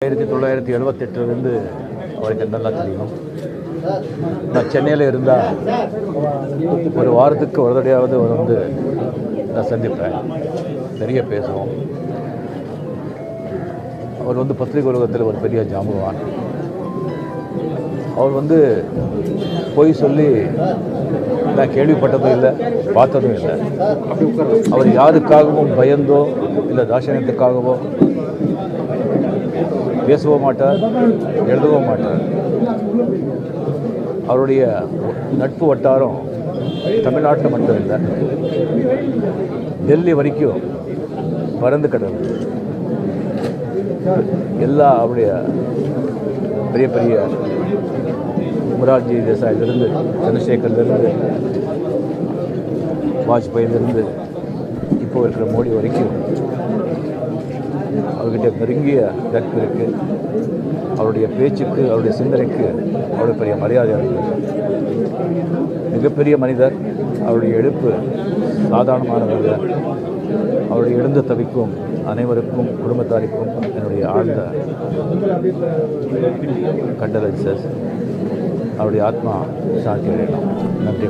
1978 அவருக்கு நல்லா தெரியும். நான் சென்னையில் இருந்தால் ஒரு வாரத்துக்கு ஒரு தடையாவது அவர் நான் சந்திப்பேன், நிறைய பேசுவோம். அவர் பத்திரிகை உலகத்தில் ஒரு பெரிய ஜாம்பவான். அவர் பொய் சொல்லி நான் கேள்விப்பட்டதும் இல்லை, பார்த்ததும் இல்லை. அவர் யாருக்காகவும் பயந்தோ இல்லை தாட்சணியத்துக்காகவோ பேசவோ மாட்டார், எழுதவோ மாட்டார். அவருடைய நட்பு வட்டாரம் தமிழ்நாட்டில் மட்டும் இல்லை, டெல்லி வரைக்கும் பறந்து கிடக்கு. எல்லா அவருடைய பெரிய பெரிய மொரார்ஜி தேசாயிலிருந்து, சந்திரசேகர்லேருந்து, வாஜ்பாயிலிருந்து இப்போ இருக்கிற மோடி வரைக்கும் அவர்கிட்ட நெருங்கிய நட்பு இருக்குது. அவருடைய பேச்சுக்கு, அவருடைய சிந்தனைக்கு அவருடைய பெரிய மரியாதை இருக்குது. மிகப்பெரிய மனிதர். அவருடைய எழுப்பு சாதாரணமானவர்கள். அவருடைய எழுந்து தவிக்கும் அனைவருக்கும், குடும்பத்தாருக்கும் என்னுடைய ஆழ்ந்த கண்டலன்சஸ். அவருடைய ஆத்மா சாந்தி அடையணும். நன்றி.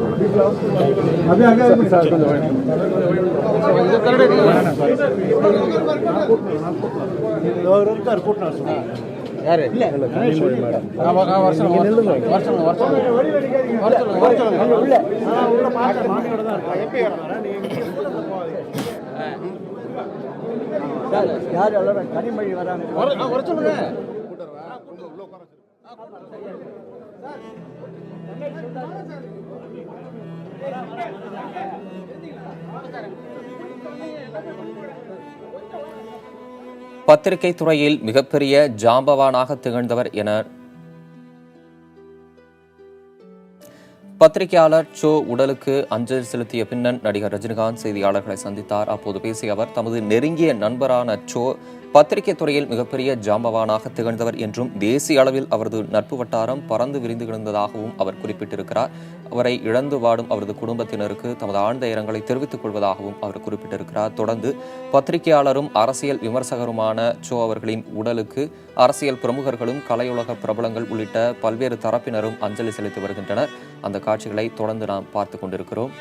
யார் எல்லாரும் கனிமொழி வராங்க. பத்திரிகை துறையில் மிகப்பெரிய ஜாம்பவானாக திகழ்ந்தவர் என பத்திரிகையாளர் சோ உடலுக்கு அஞ்சலி செலுத்திய பின்னர் நடிகர் ரஜினிகாந்த் செய்தியாளர்களை சந்தித்தார். அப்போது பேசிய அவர், தமது நெருங்கிய நண்பரான சோ பத்திரிகை துறையில் மிகப்பெரிய ஜாம்பவானாக திகழ்ந்தவர் என்றும் தேசிய அளவில் அவரது நட்பு வட்டாரம் பறந்து விரிந்து கிடந்ததாகவும் அவர் குறிப்பிட்டிருக்கிறார். அவரை இழந்து வாடும் அவரது குடும்பத்தினருக்கு தமது ஆழ்ந்த இரங்கலை தெரிவித்துக் கொள்வதாகவும் அவர் குறிப்பிட்டிருக்கிறார். தொடர்ந்து பத்திரிகையாளரும் அரசியல் விமர்சகருமான சோ அவர்களின் உடலுக்கு அரசியல் பிரமுகர்களும், கலையுலக பிரபலங்கள் உள்ளிட்ட பல்வேறு தரப்பினரும் அஞ்சலி செலுத்தி வருகின்றனர். அந்த காட்சிகளை தொடர்ந்து நாம் பார்த்துக் கொண்டிருக்கிறோம்.